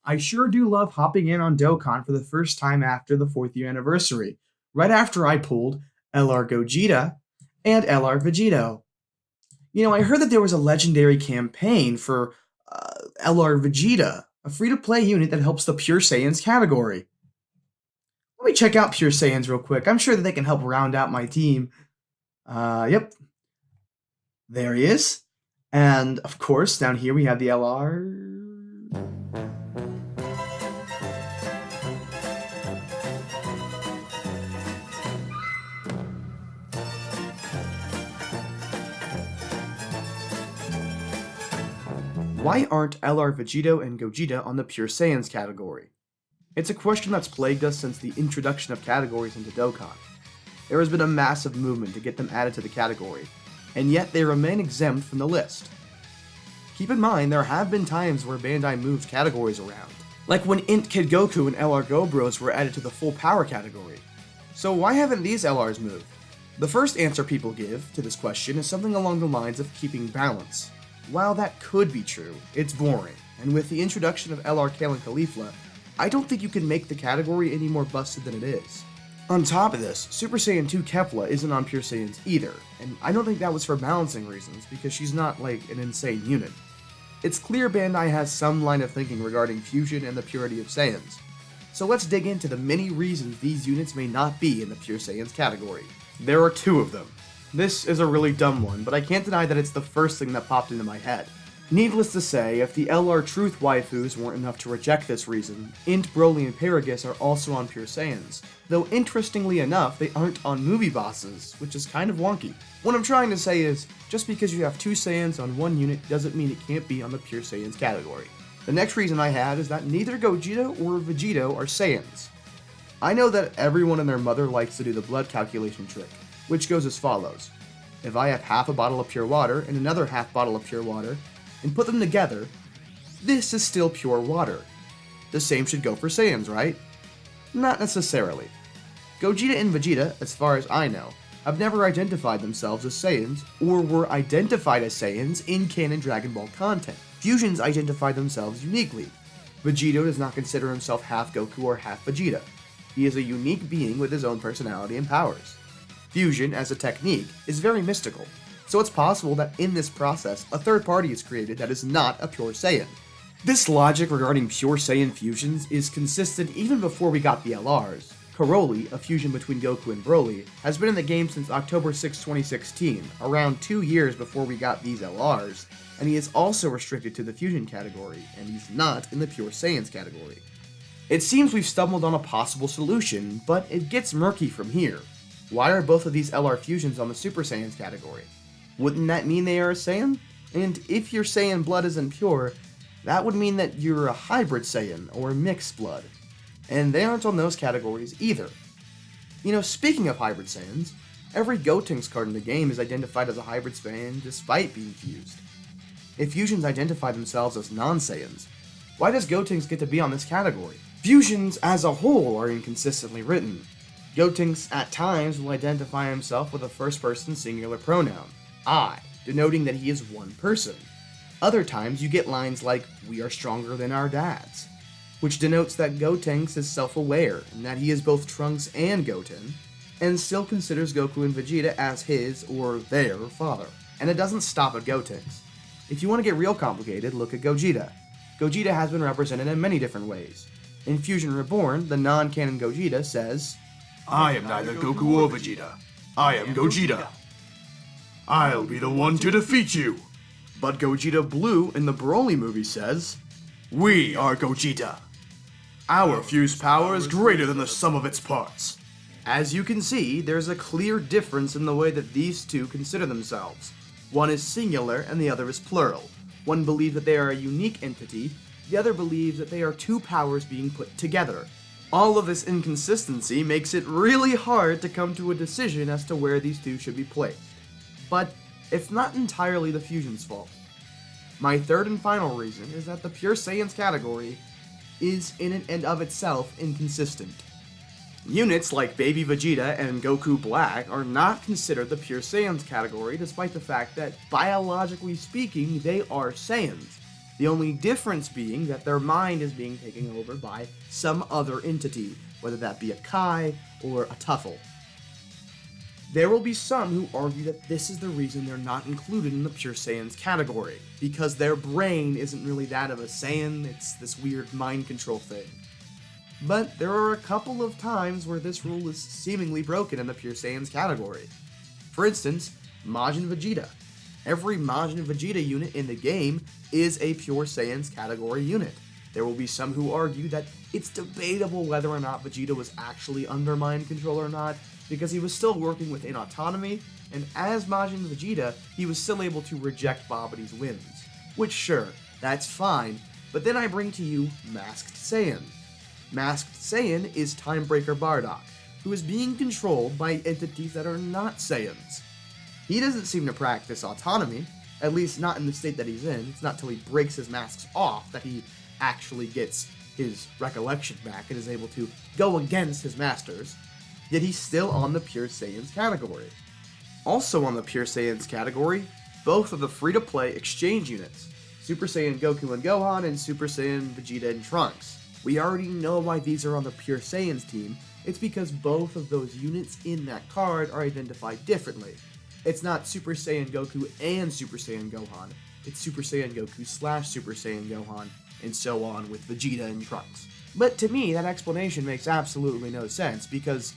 I sure do love hopping in on Dokkan for the first time after the 4th year anniversary, right after I pulled LR Gogeta and LR Vegito. I heard that there was a legendary campaign for LR Vegeta, a free to play unit that helps the Pure Saiyans category. Let me check out Pure Saiyans real quick. I'm sure that they can help round out my team. Yep, there he is. And of course, down here we have the LR. Why aren't LR Vegito and Gogeta on the Pure Saiyans category? It's a question that's plagued us since the introduction of categories into Dokkan. There has been a massive movement to get them added to the category, and yet they remain exempt from the list. Keep in mind, there have been times where Bandai moved categories around, like when Int Kid Goku and LR Go Bros were added to the full power category. So why haven't these LRs moved? The first answer people give to this question is something along the lines of keeping balance. While that could be true, it's boring, and with the introduction of LR Kale and Caulifla, I don't think you can make the category any more busted than it is. On top of this, Super Saiyan 2 Kefla isn't on Pure Saiyans either, and I don't think that was for balancing reasons, because she's not like an insane unit. It's clear Bandai has some line of thinking regarding fusion and the purity of Saiyans. So let's dig into the many reasons these units may not be in the Pure Saiyans category. There are two of them. This is a really dumb one, but I can't deny that it's the first thing that popped into my head. Needless to say, if the LR Truth waifus weren't enough to reject this reason, Int, Broly, and Paragus are also on Pure Saiyans, though interestingly enough, they aren't on movie bosses, which is kind of wonky. What I'm trying to say is, just because you have two Saiyans on one unit doesn't mean it can't be on the Pure Saiyans category. The next reason I have is that neither Gogeta or Vegito are Saiyans. I know that everyone and their mother likes to do the blood calculation trick, which goes as follows. If I have half a bottle of pure water and another half bottle of pure water, and put them together, this is still pure water. The same should go for Saiyans, right? Not necessarily. Gogeta and Vegeta, as far as I know, have never identified themselves as Saiyans, or were identified as Saiyans in canon Dragon Ball content. Fusions identify themselves uniquely. Vegito does not consider himself half Goku or half Vegeta. He is a unique being with his own personality and powers. Fusion, as a technique, is very mystical, so it's possible that in this process, a third party is created that is not a pure Saiyan. This logic regarding pure Saiyan fusions is consistent even before we got the LRs. Karoli, a fusion between Goku and Broly, has been in the game since October 6, 2016, around 2 years before we got these LRs, and he is also restricted to the fusion category, and he's not in the Pure Saiyans category. It seems we've stumbled on a possible solution, but it gets murky from here. Why are both of these LR fusions on the Super Saiyans category? Wouldn't that mean they are a Saiyan? And if your Saiyan blood isn't pure, that would mean that you're a hybrid Saiyan, or mixed blood. And they aren't on those categories either. Speaking of hybrid Saiyans, every Gotenks card in the game is identified as a hybrid Saiyan despite being fused. If fusions identify themselves as non-Saiyans, why does Gotenks get to be on this category? Fusions as a whole are inconsistently written. Gotenks at times will identify himself with a first-person singular pronoun, I, denoting that he is one person. Other times you get lines like, "We are stronger than our dads," which denotes that Gotenks is self-aware and that he is both Trunks and Goten, and still considers Goku and Vegeta as his or their father. And it doesn't stop at Gotenks. If you want to get real complicated, look at Gogeta. Gogeta has been represented in many different ways. In Fusion Reborn, the non-canon Gogeta says, I am neither Goku or Vegeta. I am Gogeta. I'll be the one to defeat you. But Gogeta Blue in the Broly movie says, We are Gogeta. Our fused power is greater than the sum of its parts. As you can see, there's a clear difference in the way that these two consider themselves. One is singular and the other is plural. One believes that they are a unique entity, the other believes that they are two powers being put together. All of this inconsistency makes it really hard to come to a decision as to where these two should be placed. But it's not entirely the fusion's fault. My third and final reason is that the Pure Saiyans category is in and of itself inconsistent. Units like Baby Vegeta and Goku Black are not considered the Pure Saiyans category despite the fact that, biologically speaking, they are Saiyans. The only difference being that their mind is being taken over by some other entity, whether that be a Kai or a Tuffle. There will be some who argue that this is the reason they're not included in the Pure Saiyans category, because their brain isn't really that of a Saiyan, it's this weird mind control thing. But there are a couple of times where this rule is seemingly broken in the Pure Saiyans category. For instance, Majin Vegeta. Every Majin Vegeta unit in the game is a Pure Saiyans category unit. There will be some who argue that it's debatable whether or not Vegeta was actually under mind control or not, because he was still working within autonomy, and as Majin Vegeta, he was still able to reject Babidi's whims. Which sure, that's fine, but then I bring to you Masked Saiyan. Masked Saiyan is Timebreaker Bardock, who is being controlled by entities that are not Saiyans. He doesn't seem to practice autonomy, at least not in the state that he's in. It's not till he breaks his masks off that he actually gets his recollection back and is able to go against his masters, yet he's still on the Pure Saiyans category. Also on the Pure Saiyans category, both of the free-to-play exchange units, Super Saiyan Goku and Gohan and Super Saiyan Vegeta and Trunks. We already know why these are on the Pure Saiyans team. It's because both of those units in that card are identified differently. It's not Super Saiyan Goku and Super Saiyan Gohan, it's Super Saiyan Goku / Super Saiyan Gohan, and so on with Vegeta and Trunks. But to me, that explanation makes absolutely no sense, because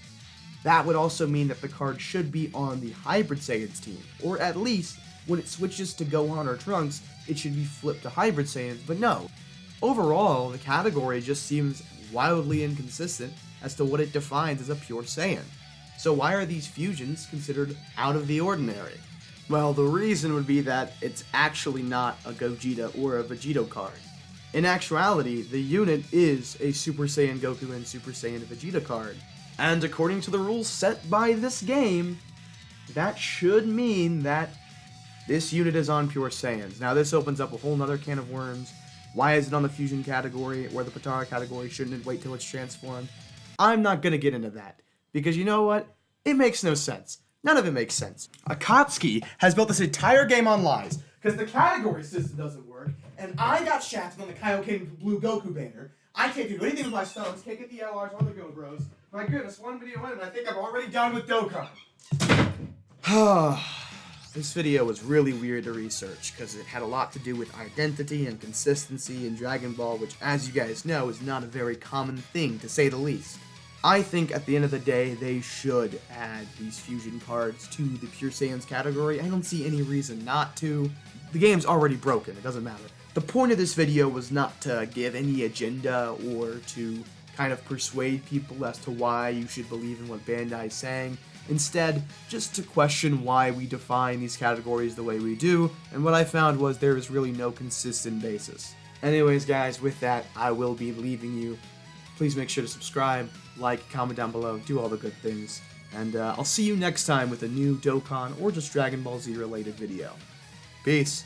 that would also mean that the card should be on the Hybrid Saiyans team, or at least, when it switches to Gohan or Trunks, it should be flipped to Hybrid Saiyans, but no. Overall, the category just seems wildly inconsistent as to what it defines as a Pure Saiyan. So why are these fusions considered out of the ordinary? Well, the reason would be that it's actually not a Gogeta or a Vegito card. In actuality, the unit is a Super Saiyan Goku and Super Saiyan Vegeta card. And according to the rules set by this game, that should mean that this unit is on Pure Saiyans. Now this opens up a whole nother can of worms. Why is it on the fusion category, or the Potara category? Shouldn't it wait till it's transformed? I'm not gonna get into that, because you know what? It makes no sense. None of it makes sense. Akatsuki has built this entire game on lies, because the category system doesn't work, and I got shafted on the Kaioken Blue Goku banner. I can't do anything with my stones, can't get the LRs or the Go Bros. My goodness, one video in and I think I'm already done with Dokkan. This video was really weird to research, because it had a lot to do with identity and consistency in Dragon Ball, which, as you guys know, is not a very common thing, to say the least. I think at the end of the day, they should add these fusion cards to the Pure Saiyans category. I don't see any reason not to. The game's already broken, it doesn't matter. The point of this video was not to give any agenda or to kind of persuade people as to why you should believe in what Bandai is saying. Instead, just to question why we define these categories the way we do, and what I found was there is really no consistent basis. Anyways guys, with that, I will be leaving you. Please make sure to subscribe, like, comment down below, do all the good things, and I'll see you next time with a new Dokkan or just Dragon Ball Z related video. Peace!